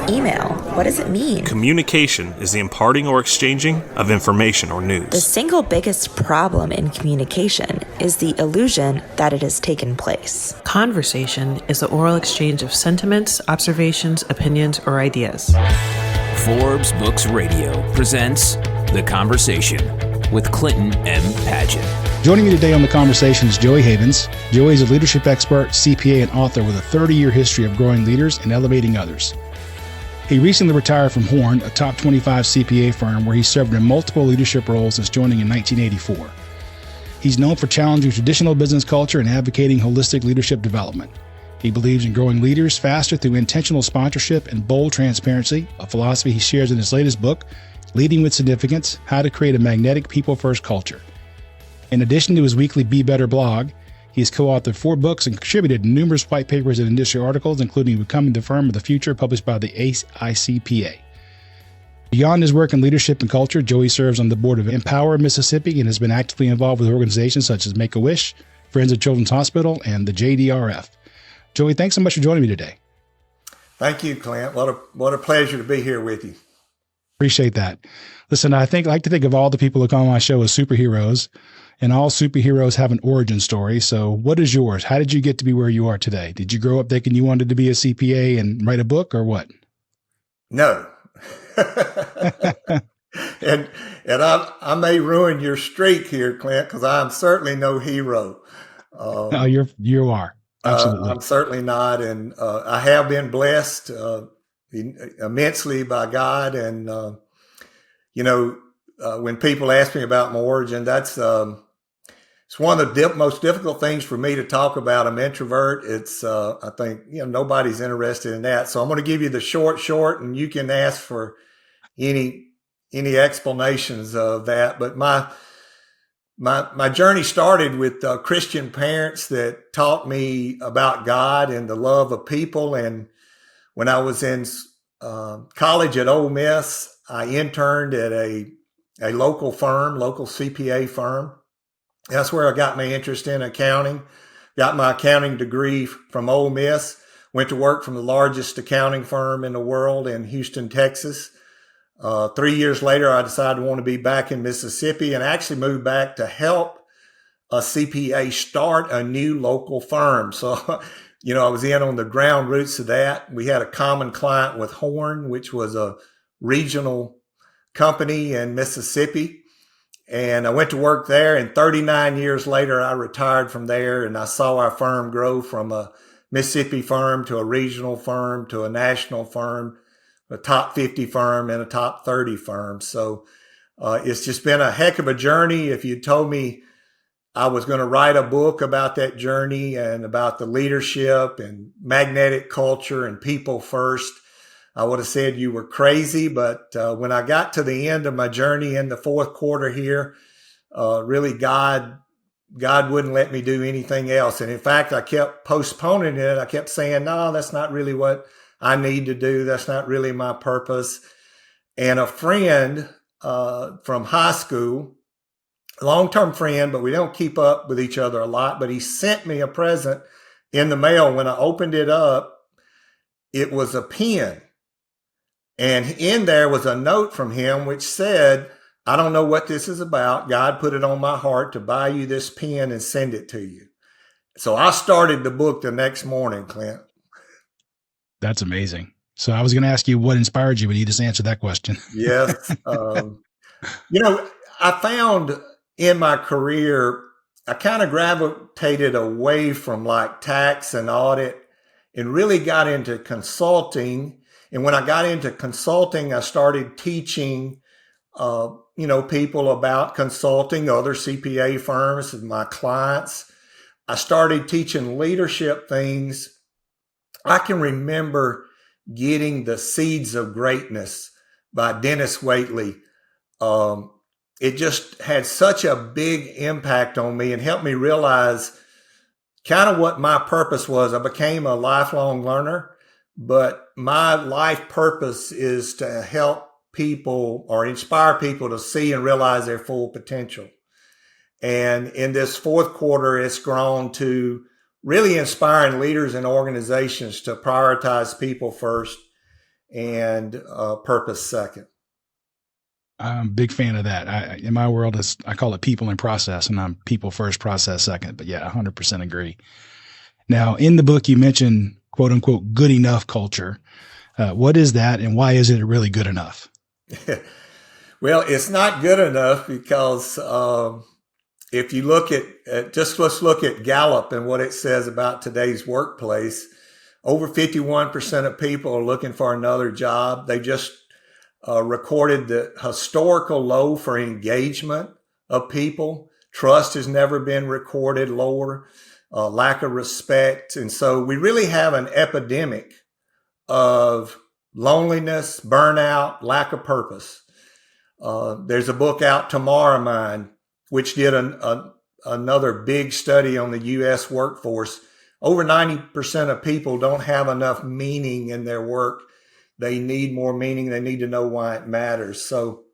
email? What does it mean? Communication is the imparting or exchanging of information or news. The single biggest problem in communication is the illusion that it has taken place. Conversation is the oral exchange of sentiments, observations, opinions, or ideas. Forbes Books Radio presents The Conversation with Clinton M. Padgett. Joining me today on The Conversation is Joey Havens. Joey is a leadership expert, CPA, and author with a 30-year history of growing leaders and elevating others. He recently retired from Horn, a top 25 CPA firm where he served in multiple leadership roles since joining in 1984. He's known for challenging traditional business culture and advocating holistic leadership development. He believes in growing leaders faster through intentional sponsorship and bold transparency, a philosophy he shares in his latest book, Leading with Significance: How to Create a Magnetic People-First Culture. In addition to his weekly Be Better blog, he has co-authored 4 books and contributed to numerous white papers and industry articles, including Becoming the Firm of the Future, published by the AICPA. Beyond his work in leadership and culture, Joey serves on the board of Empower Mississippi and has been actively involved with organizations such as Make-A-Wish, Friends of Children's Hospital, and the JDRF. Joey, thanks so much for joining me today. Thank you, Clint. What a pleasure to be here with you. Appreciate that. Listen, I like to think of all the people who come on my show as superheroes, and all superheroes have an origin story. So what is yours? How did you get to be where you are today? Did you grow up thinking you wanted to be a CPA and write a book, or what? No. and I may ruin your streak here, Clint, because I'm certainly no hero. No, you are. Absolutely. I'm certainly not. And I have been blessed immensely by God. And, when people ask me about my origin, that's it's one of the most difficult things for me to talk about. I'm introvert. It's I think nobody's interested in that. So I'm going to give you the short, and you can ask for any explanations of that. But my journey started with Christian parents that taught me about God and the love of people. And when I was in college at Ole Miss, I interned at a local CPA firm. That's where I got my interest in accounting. Got my accounting degree from Ole Miss. Went to work from the largest accounting firm in the world in Houston, Texas. 3 years later, I decided I want to be back in Mississippi and actually moved back to help a CPA start a new local firm. So, I was in on the ground roots of that. We had a common client with Horn, which was a regional company in Mississippi. And I went to work there, and 39 years later, I retired from there, and I saw our firm grow from a Mississippi firm to a regional firm to a national firm, a top 50 firm, and a top 30 firm. So it's just been a heck of a journey. If you told me I was going to write a book about that journey and about the leadership and magnetic culture and people first, I would have said you were crazy. But when I got to the end of my journey in the fourth quarter here, really God wouldn't let me do anything else. And in fact, I kept postponing it. I kept saying, no, that's not really what I need to do. That's not really my purpose. And a friend from high school, long-term friend, but we don't keep up with each other a lot, but he sent me a present in the mail. When I opened it up, it was a pen. And in there was a note from him which said, I don't know what this is about. God put it on my heart to buy you this pen and send it to you. So I started the book the next morning, Clint. That's amazing. So I was going to ask you what inspired you, but you just answered that question. Yes. I found in my career, I kind of gravitated away from like tax and audit and really got into consulting. And when I got into consulting, I started teaching, people about consulting, other CPA firms and my clients. I started teaching leadership things. I can remember getting The Seeds of Greatness by Dennis Waitley. It just had such a big impact on me and helped me realize kind of what my purpose was. I became a lifelong learner, but my life purpose is to help people or inspire people to see and realize their full potential. And in this fourth quarter, it's grown to really inspiring leaders and organizations to prioritize people first and purpose second. I'm a big fan of that. In my world, I call it people and process, and I'm people first, process second. But yeah, 100% agree. Now, in the book, you mentioned quote unquote good enough culture. What is that, and why is it really good enough? Well, it's not good enough because if you look at let's look at Gallup and what it says about today's workplace. Over 51% of people are looking for another job. They just recorded the historical low for engagement of people. Trust has never been recorded lower, lack of respect. And so we really have an epidemic of loneliness, burnout, lack of purpose. There's a book out tomorrow, mine, which did another big study on the U.S. workforce. Over 90% of people don't have enough meaning in their work. They need more meaning. They need to know why it matters. So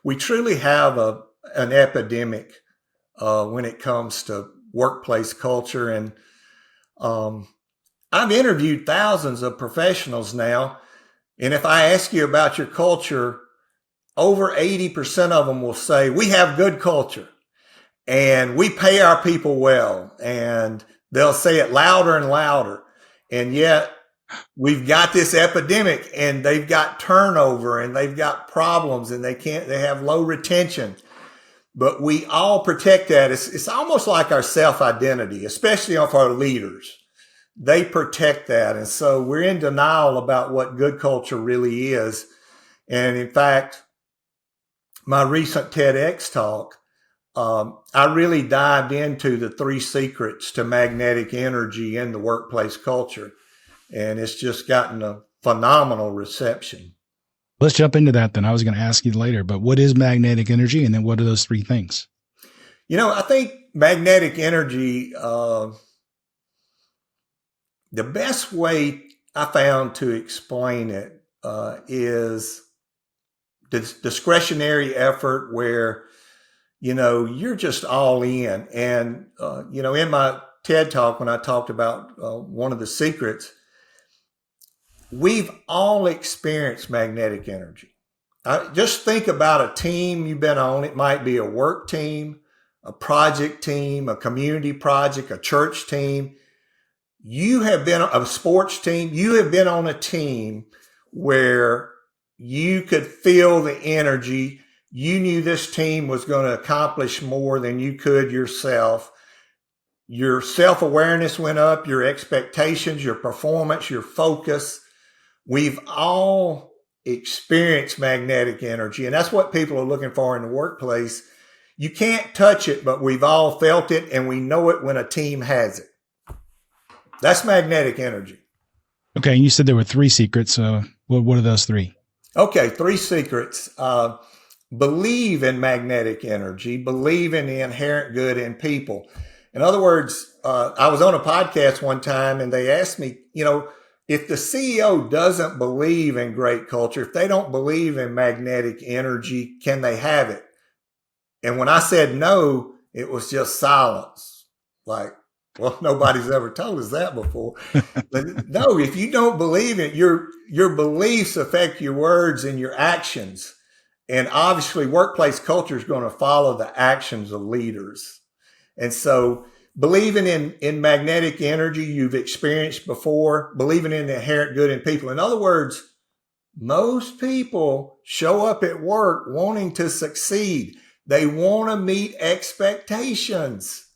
we truly have an epidemic when it comes to workplace culture. And I've interviewed thousands of professionals now. And if I ask you about your culture, over 80% of them will say, we have good culture and we pay our people well. And they'll say it louder and louder. And yet we've got this epidemic and they've got turnover and they've got problems and they have low retention. But we all protect that. It's almost like our self-identity, especially for our leaders. They protect that. And so we're in denial about what good culture really is. And in fact, my recent TEDx talk, I really dived into the 3 secrets to magnetic energy in the workplace culture. And it's just gotten a phenomenal reception. Let's jump into that then. I was going to ask you later, but what is magnetic energy? And then what are those 3 things? I think magnetic energy, the best way I found to explain it is this discretionary effort where you're just all in. And, in my TED talk, when I talked about one of the secrets, we've all experienced magnetic energy. Just think about a team you've been on. It might be a work team, a project team, a community project, a church team. You have been a sports team. You have been on a team where you could feel the energy. You knew this team was going to accomplish more than you could yourself. Your self-awareness went up, your expectations, your performance, your focus. We've all experienced magnetic energy, and that's what people are looking for in the workplace. You can't touch it, but we've all felt it, and we know it when a team has it. That's magnetic energy. Okay, you said there were 3 secrets. What are those 3? Okay, 3 secrets. Believe in magnetic energy. Believe in the inherent good in people. In other words, I was on a podcast one time and they asked me, if the CEO doesn't believe in great culture, if they don't believe in magnetic energy, can they have it? And when I said no, it was just silence. Like, well, nobody's ever told us that before. But no, if you don't believe it, your beliefs affect your words and your actions. And obviously workplace culture is going to follow the actions of leaders. And so believing in magnetic energy you've experienced before, believing in the inherent good in people. In other words, most people show up at work wanting to succeed. They want to meet expectations.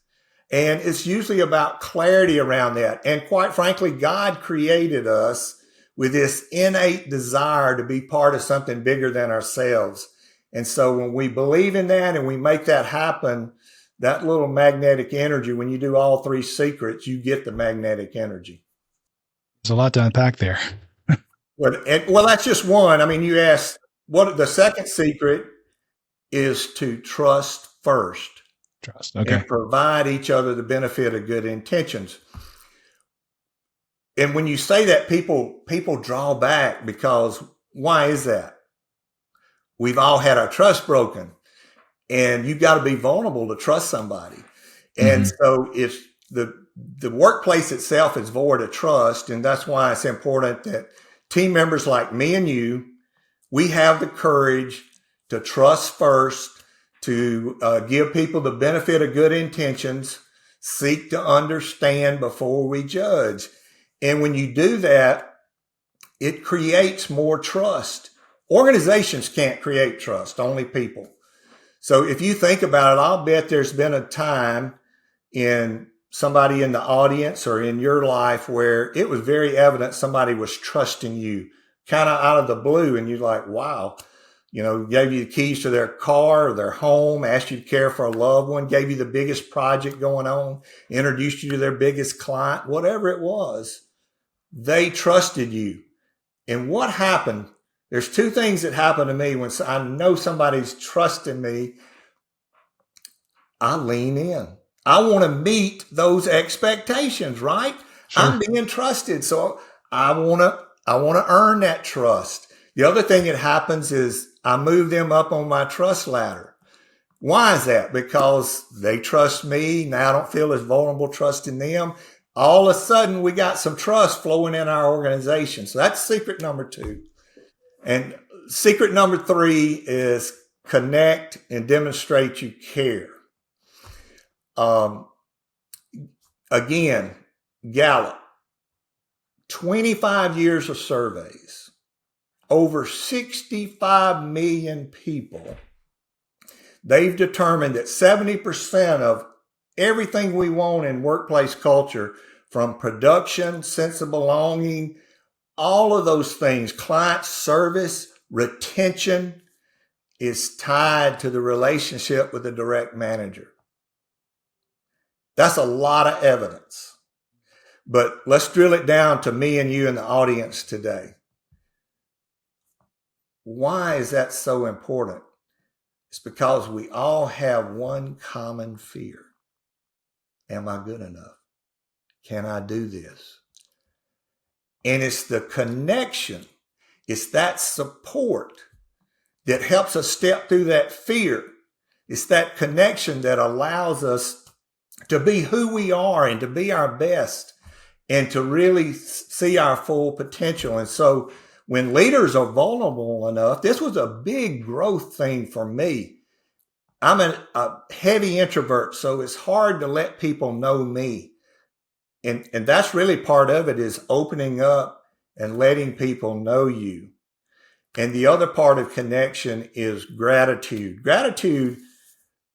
And it's usually about clarity around that. And quite frankly, God created us with this innate desire to be part of something bigger than ourselves. And so when we believe in that and we make that happen, that little magnetic energy, when you do all 3 secrets, you get the magnetic energy. There's a lot to unpack there. Well, that's just one. I mean, you asked what the second secret is to trust first. Trust. Okay. And provide each other the benefit of good intentions. And when you say that, people draw back because why is that? We've all had our trust broken. And you've got to be vulnerable to trust somebody. And so if the workplace itself is void of trust, and that's why it's important that team members like me and you, we have the courage to trust first, to give people the benefit of good intentions, seek to understand before we judge. And when you do that, it creates more trust. Organizations can't create trust, only people. So if you think about it, I'll bet there's been a time in somebody in the audience or in your life where it was very evident somebody was trusting you kind of out of the blue. And you're like, wow, gave you the keys to their car or their home, asked you to care for a loved one, gave you the biggest project going on, introduced you to their biggest client, whatever it was. They trusted you. And what happened? There's two things that happen to me when I know somebody's trusting me. I lean in. I want to meet those expectations, right? Sure. I'm being trusted. So I want to earn that trust. The other thing that happens is I move them up on my trust ladder. Why is that? Because they trust me. Now I don't feel as vulnerable trusting them. All of a sudden, we got some trust flowing in our organization. So that's secret number 2. And secret number 3 is connect and demonstrate you care. Again, Gallup, 25 years of surveys, over 65 million people. They've determined that 70% of everything we want in workplace culture, from production, sense of belonging, all of those things, client service, retention, is tied to the relationship with the direct manager. That's a lot of evidence. But let's drill it down to me and you in the audience today. Why is that so important? It's because we all have one common fear. Am I good enough? Can I do this? And it's the connection, it's that support that helps us step through that fear. It's that connection that allows us to be who we are and to be our best and to really see our full potential. And so when leaders are vulnerable enough, this was a big growth thing for me. I'm a heavy introvert, so it's hard to let people know me. And that's really part of it, is opening up and letting people know you. And the other part of connection is gratitude. Gratitude,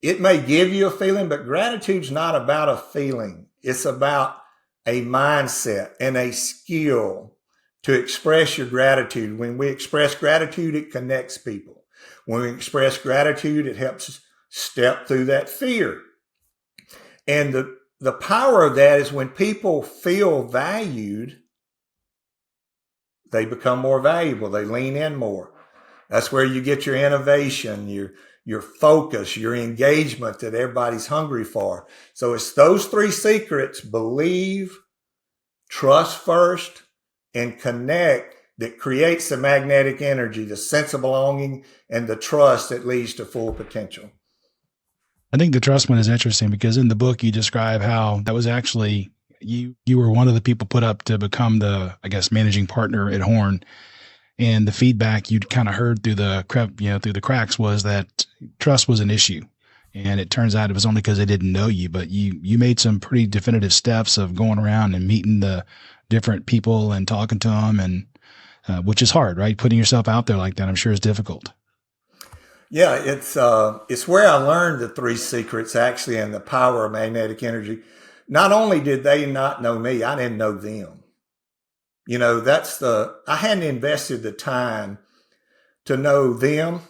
it may give you a feeling, but gratitude's not about a feeling. It's about a mindset and a skill to express your gratitude. When we express gratitude, it connects people. When we express gratitude, it helps us step through that fear. And the power of that is when people feel valued, they become more valuable. They lean in more. That's where you get your innovation, your focus, your engagement that everybody's hungry for. So it's those 3 secrets: believe, trust first, and connect, that creates the magnetic energy, the sense of belonging, and the trust that leads to full potential. I think the trust one is interesting because in the book you describe how that was actually you were one of the people put up to become the, I guess, managing partner at Horn. And the feedback you'd kind of heard through the cracks was that trust was an issue. And it turns out it was only because they didn't know you, but you made some pretty definitive steps of going around and meeting the different people and talking to them, and which is hard, right? Putting yourself out there like that, I'm sure, is difficult. Yeah, it's where I learned the 3 secrets, actually, and the power of magnetic energy. Not only did they not know me, I didn't know them. I hadn't invested the time to know them.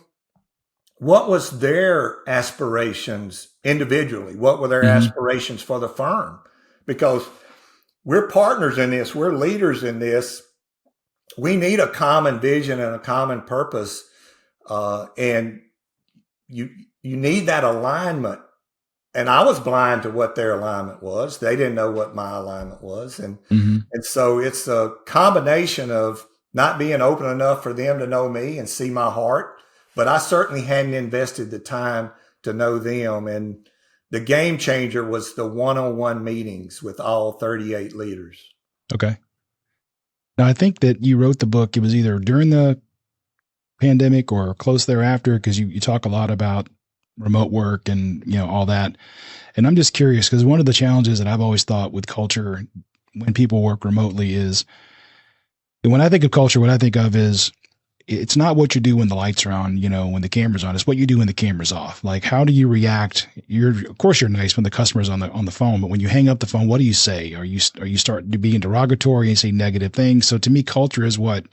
What was their aspirations individually? What were their aspirations for the firm? Because we're partners in this. We're leaders in this. We need a common vision and a common purpose. And you need that alignment. And I was blind to what their alignment was. They didn't know what my alignment was. And so it's a combination of not being open enough for them to know me and see my heart. But I certainly hadn't invested the time to know them. And the game changer was the one-on-one meetings with all 38 leaders. Okay. Now, I think that you wrote the book, it was either during the pandemic or close thereafter, because you talk a lot about remote work and, all that. And I'm just curious because one of the challenges that I've always thought with culture when people work remotely is, when I think of culture, what I think of is it's not what you do when the lights are on, when the camera's on. It's what you do when the camera's off. Like, how do you react? Of course, you're nice when the customer's on the phone, but when you hang up the phone, what do you say? Are you start to be derogatory and say negative things? So to me, culture is what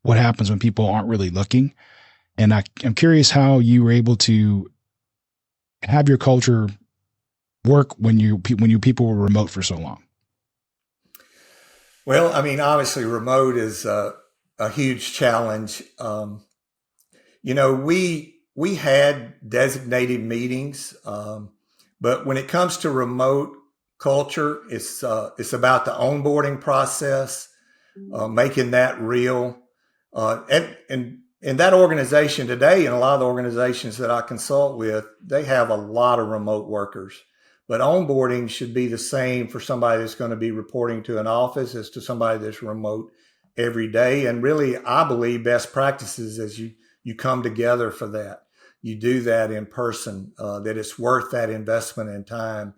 happens when people aren't really looking. And I'm curious how you were able to have your culture work when you people were remote for so long. Well, I mean, obviously, remote is a huge challenge. We had designated meetings, but when it comes to remote culture, it's about the onboarding process, making that real. And in that organization today, and a lot of the organizations that I consult with, they have a lot of remote workers. But onboarding should be the same for somebody that's going to be reporting to an office as to somebody that's remote every day. And really, I believe best practices as you come together for that. You do that in person, that it's worth that investment in time.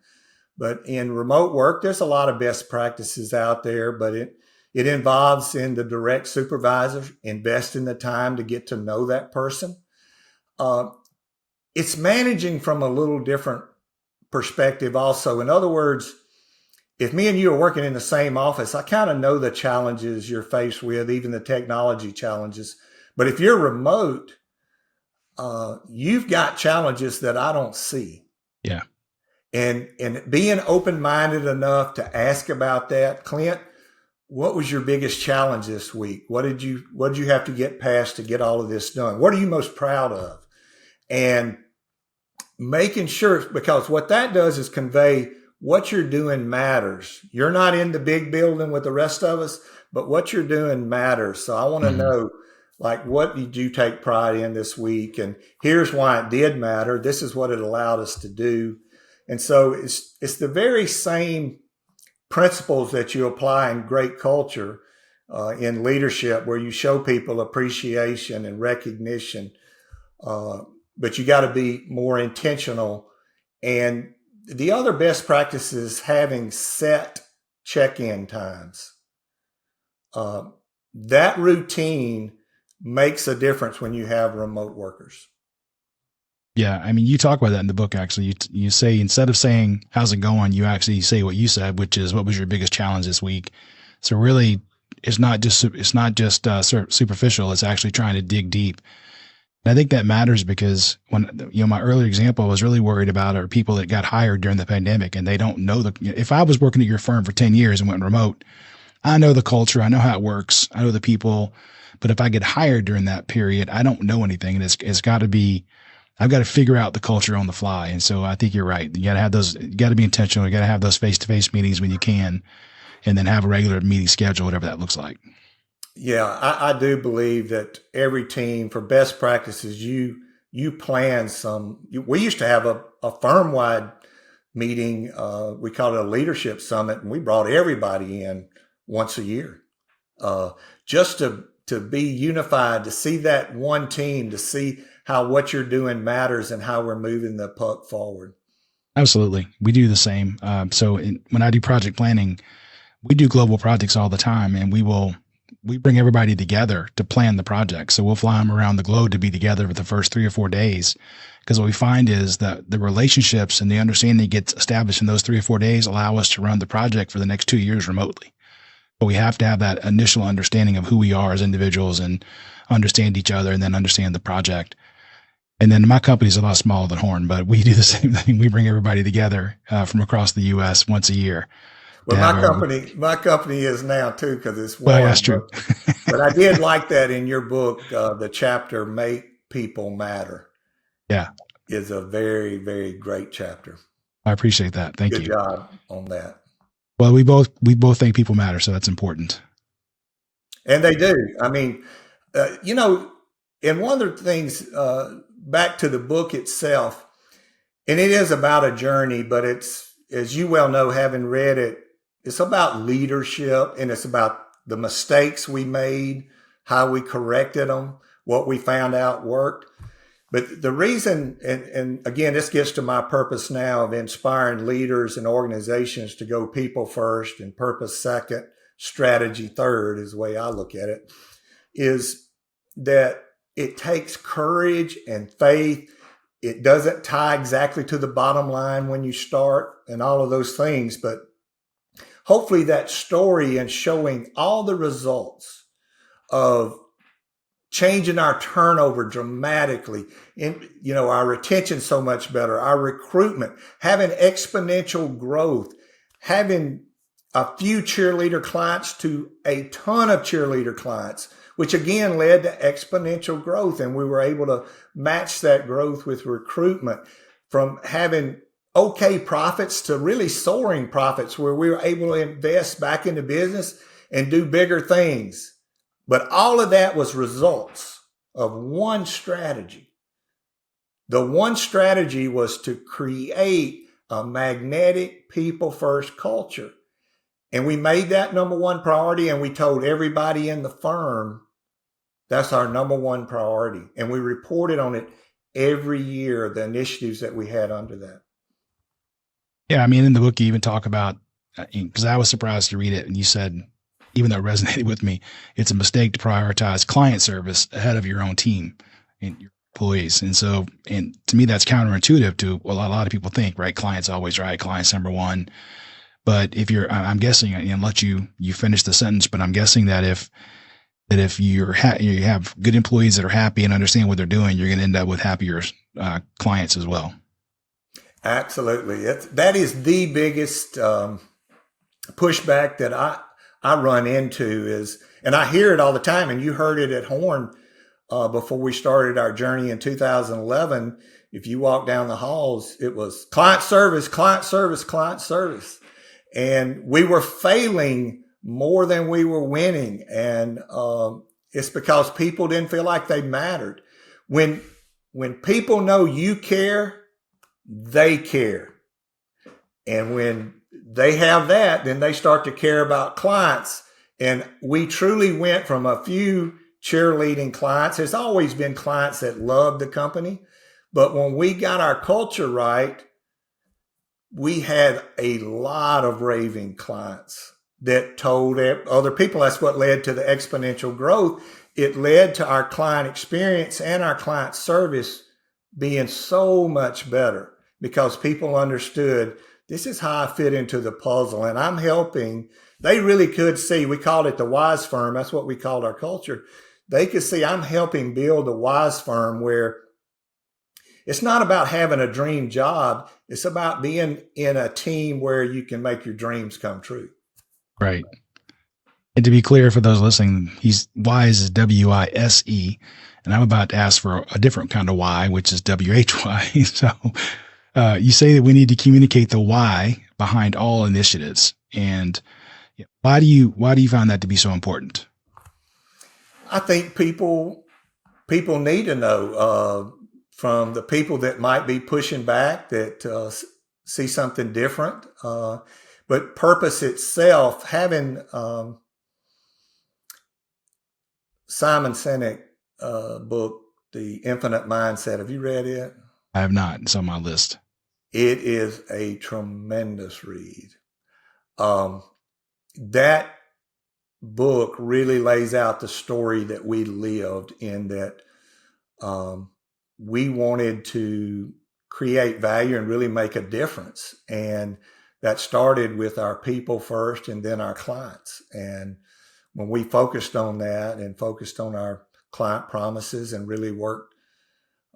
But in remote work, there's a lot of best practices out there, but it involves in the direct supervisor, investing the time to get to know that person. It's managing from a little different perspective also. In other words, if me and you are working in the same office, I kind of know the challenges you're faced with, even the technology challenges. But if you're remote, you've got challenges that I don't see. Yeah. And being open-minded enough to ask about that. Clint, what was your biggest challenge this week? What did you have to get past to get all of this done? What are you most proud of? And making sure, because what that does is convey what you're doing matters. You're not in the big building with the rest of us, but what you're doing matters. So I want to know, like, what did you take pride in this week? And here's why it did matter. This is what it allowed us to do. And so it's the very same principles that you apply in great culture, in leadership, where you show people appreciation and recognition. But you got to be more intentional. And the other best practice is having set check-in times. That routine makes a difference when you have remote workers. Yeah. I mean, you talk about that in the book, actually. You say, instead of saying, how's it going? You actually say what you said, which is, what was your biggest challenge this week? So really, it's not just superficial. It's actually trying to dig deep. And I think that matters because when, my earlier example I was really worried about are people that got hired during the pandemic and they don't know if I was working at your firm for 10 years and went remote, I know the culture, I know how it works, I know the people, but if I get hired during that period, I don't know anything. And it's got to be, I've got to figure out the culture on the fly. And so I think you're right. You got to have those, you got to be intentional. You got to have those face-to-face meetings when you can, and then have a regular meeting schedule, whatever that looks like. Yeah, I do believe that every team, for best practices, you plan some. We used to have a firm-wide meeting. We called it a leadership summit, and we brought everybody in once a year, just to be unified, to see that one team, to see how what you're doing matters and how we're moving the puck forward. Absolutely, we do the same. When I do project planning, we do global projects all the time, and we bring everybody together to plan the project. So we'll fly them around the globe to be together for the first 3 or 4 days. Because what we find is that the relationships and the understanding that gets established in those 3 or 4 days allow us to run the project for the next 2 years remotely. But we have to have that initial understanding of who we are as individuals and understand each other and then understand the project. And then my company is a lot smaller than Horn, but we do the same thing. We bring everybody together from across the U.S. once a year. Well, my company is now too, because it's one. Well, that's true. But I did like that in your book, the chapter "Make People Matter." Yeah, is a very, very great chapter. I appreciate that. Thank you. Good job on that. Well, we both think people matter, so that's important. And they do. I mean, and one of the things, back to the book itself, and it is about a journey, but it's, as you well know, having read it, it's about leadership and it's about the mistakes we made, how we corrected them, what we found out worked. But the reason, and again, this gets to my purpose now of inspiring leaders and organizations to go people first and purpose second, strategy third is the way I look at it, is that it takes courage and faith. It doesn't tie exactly to the bottom line when you start and all of those things, but hopefully that story and showing all the results of changing our turnover dramatically, our retention so much better, our recruitment, having exponential growth, having a few cheerleader clients to a ton of cheerleader clients, which again led to exponential growth. And we were able to match that growth with recruitment, from having okay profits to really soaring profits, where we were able to invest back into business and do bigger things. But all of that was results of one strategy. The one strategy was to create a magnetic people first culture. And we made that number one priority, and we told everybody in the firm that's our number one priority. And we reported on it every year, the initiatives that we had under that. Yeah, I mean, in the book, you even talk about, because I was surprised to read it, and you said, even though it resonated with me, it's a mistake to prioritize client service ahead of your own team and your employees. And so, and to me, that's counterintuitive to what a lot of people think, right? Client's always right. Client's number one. But if you're, I'm guessing, and let you finish the sentence, but I'm guessing that if you have good employees that are happy and understand what they're doing, you're going to end up with happier clients as well. Absolutely. That is the biggest pushback that I run into is, and I hear it all the time, and you heard it at Horn before we started our journey in 2011. If you walk down the halls, it was client service, client service, client service. And we were failing more than we were winning. And it's because people didn't feel like they mattered. When people know you care, they care. And when they have that, then they start to care about clients. And we truly went from a few cheerleading clients. There's always been clients that love the company. But when we got our culture right, we had a lot of raving clients that told other people. That's what led to the exponential growth. It led to our client experience and our client service being so much better because people understood this is how I fit into the puzzle, and I'm helping. They really could see, we called it the wise firm. That's what we called our culture. They could see I'm helping build a wise firm where it's not about having a dream job. It's about being in a team where you can make your dreams come true. Right. And to be clear for those listening, WISE is WISE, and I'm about to ask for a different kind of why, which is WHY. So you say that we need to communicate the why behind all initiatives. And why do you find that to be so important? I think people need to know from the people that might be pushing back that see something different. But purpose itself, having Simon Sinek book, The Infinite Mindset. Have you read it? I have not. It's on my list. It is a tremendous read. That book really lays out the story that we lived in, that we wanted to create value and really make a difference. And that started with our people first and then our clients. And when we focused on that and focused on our client promises and really worked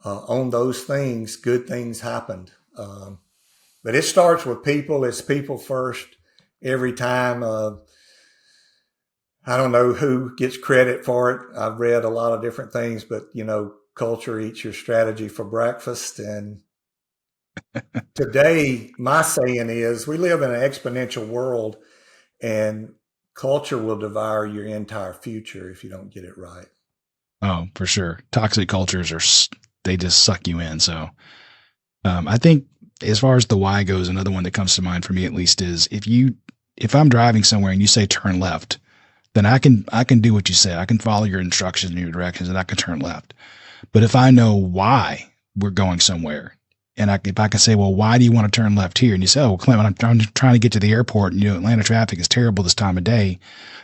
on those things, good things happened. But it starts with people. It's people first every time. I don't know who gets credit for it. I've read a lot of different things, but culture eats your strategy for breakfast. And today, my saying is we live in an exponential world, and culture will devour your entire future if you don't get it right. Oh, for sure. Toxic cultures they just suck you in. So I think as far as the why goes, another one that comes to mind for me at least is if I'm driving somewhere and you say turn left, then I can do what you say. I can follow your instructions and your directions, and I can turn left. But if I know why we're going somewhere, and if I can say, well, why do you want to turn left here? And you say, oh, well, Clint, I'm trying to get to the airport, and Atlanta traffic is terrible this time of day,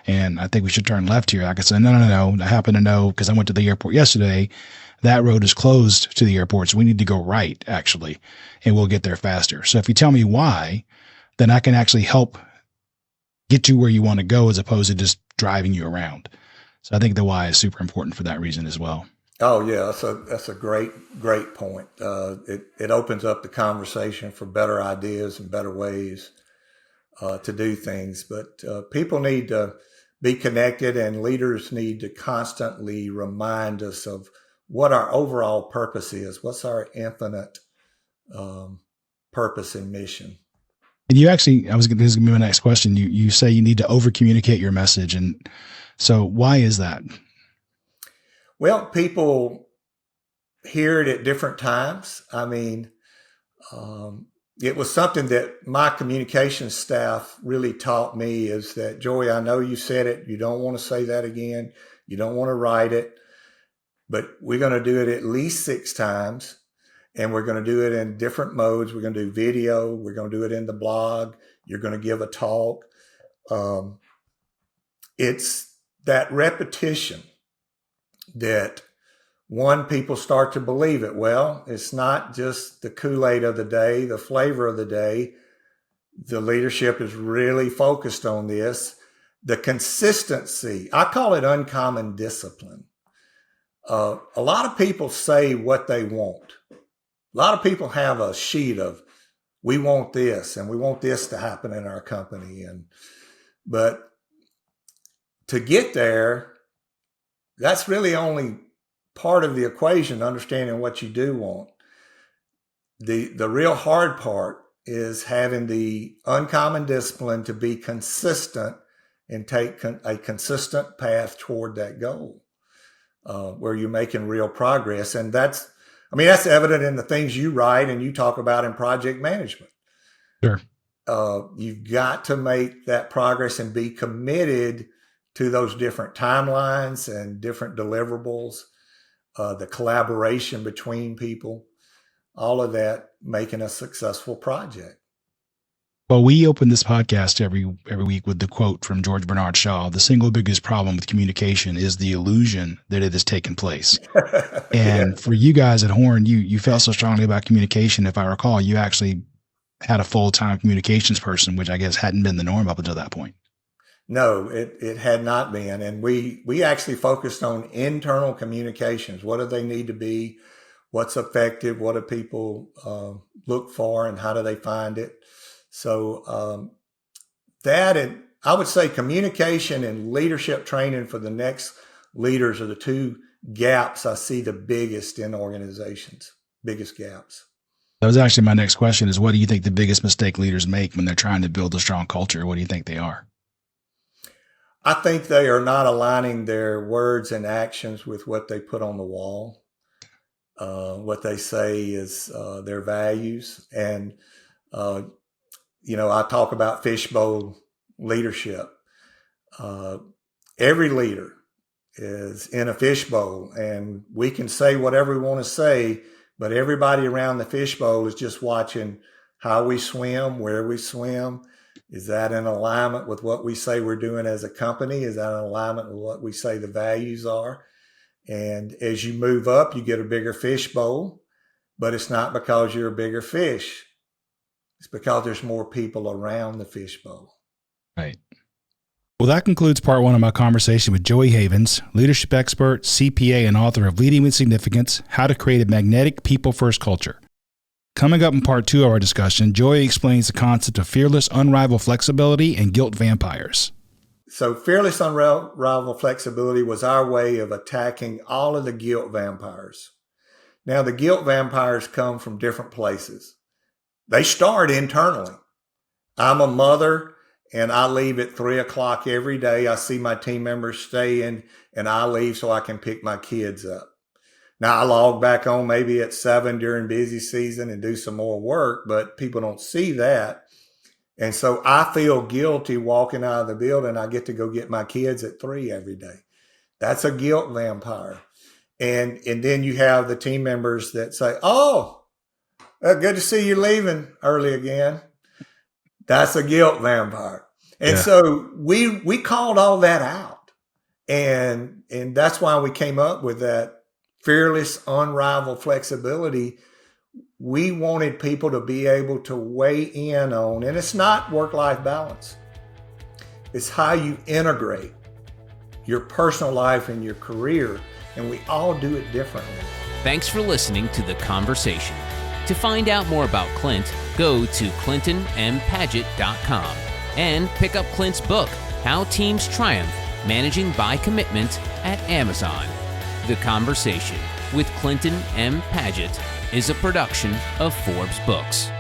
and I think we should turn left here. I can say, no. I happen to know because I went to the airport yesterday. That road is closed to the airport, so we need to go right, actually, and we'll get there faster. So if you tell me why, then I can actually help get you where you want to go as opposed to just driving you around. So I think the why is super important for that reason as well. Oh yeah, that's a great point. It opens up the conversation for better ideas and better ways to do things. But people need to be connected, and leaders need to constantly remind us of what our overall purpose is. What's our infinite purpose and mission? And you actually, this is going to be my next question. You say you need to over communicate your message, and so why is that? Well, people hear it at different times. I mean, it was something that my communications staff really taught me is that, Joey, I know you said it. You don't want to say that again. You don't want to write it, but we're going to do it at least 6 times, and we're going to do it in different modes. We're going to do video. We're going to do it in the blog. You're going to give a talk. It's that repetition that people start to believe it. Well, it's not just the Kool-Aid of the day, the flavor of the day. The leadership is really focused on this. The consistency, I call it uncommon discipline. A lot of people say what they want. A lot of people have a sheet of, we want this and we want this to happen in our company. But to get there, that's really only part of the equation, understanding what you do want. The real hard part is having the uncommon discipline to be consistent and take a consistent path toward that goal, where you're making real progress. And that's evident in the things you write and you talk about in project management. Sure. You've got to make that progress and be committed to those different timelines and different deliverables, the collaboration between people, all of that making a successful project. Well, we open this podcast every week with the quote from George Bernard Shaw: "The single biggest problem with communication is the illusion that it has taken place." And for you guys at Horn, you felt so strongly about communication. If I recall, you actually had a full-time communications person, which I guess hadn't been the norm up until that point. No, it had not been. And we actually focused on internal communications. What do they need to be? What's effective? What do people look for, and how do they find it? So that, and I would say communication and leadership training for the next leaders are the 2 gaps I see the biggest in organizations, biggest gaps. That was actually my next question is, what do you think the biggest mistake leaders make when they're trying to build a strong culture? What do you think they are? I think they are not aligning their words and actions with what they put on the wall. What they say is their values. And, I talk about fishbowl leadership. Every leader is in a fishbowl, and we can say whatever we want to say, but everybody around the fishbowl is just watching how we swim, where we swim. Is that in alignment with what we say we're doing as a company? Is that in alignment with what we say the values are? And as you move up, you get a bigger fishbowl, but it's not because you're a bigger fish. It's because there's more people around the fishbowl. Right. Well, that concludes part 1 of my conversation with Joey Havens, leadership expert, CPA, and author of Leading with Significance: How to Create a Magnetic People-First Culture. Coming up in part 2 of our discussion, Joey explains the concept of fearless, unrivaled flexibility and guilt vampires. So fearless, unrivaled flexibility was our way of attacking all of the guilt vampires. Now, the guilt vampires come from different places. They start internally. I'm a mother, and I leave at 3:00 every day. I see my team members staying, and I leave so I can pick my kids up. Now, I log back on maybe at 7 during busy season and do some more work, but people don't see that. And so I feel guilty walking out of the building. I get to go get my kids at 3 every day. That's a guilt vampire. And then you have the team members that say, oh, good to see you leaving early again. That's a guilt vampire. And so we called all that out. And that's why we came up with that fearless, unrivaled flexibility. We wanted people to be able to weigh in on, and it's not work-life balance. It's how you integrate your personal life and your career, and we all do it differently. Thanks for listening to The Conversation. To find out more about Clint, go to clintonmpaget.com and pick up Clint's book, How Teams Triumph, Managing by Commitment, at Amazon. The Conversation with Clinton M. Paget is a production of Forbes Books.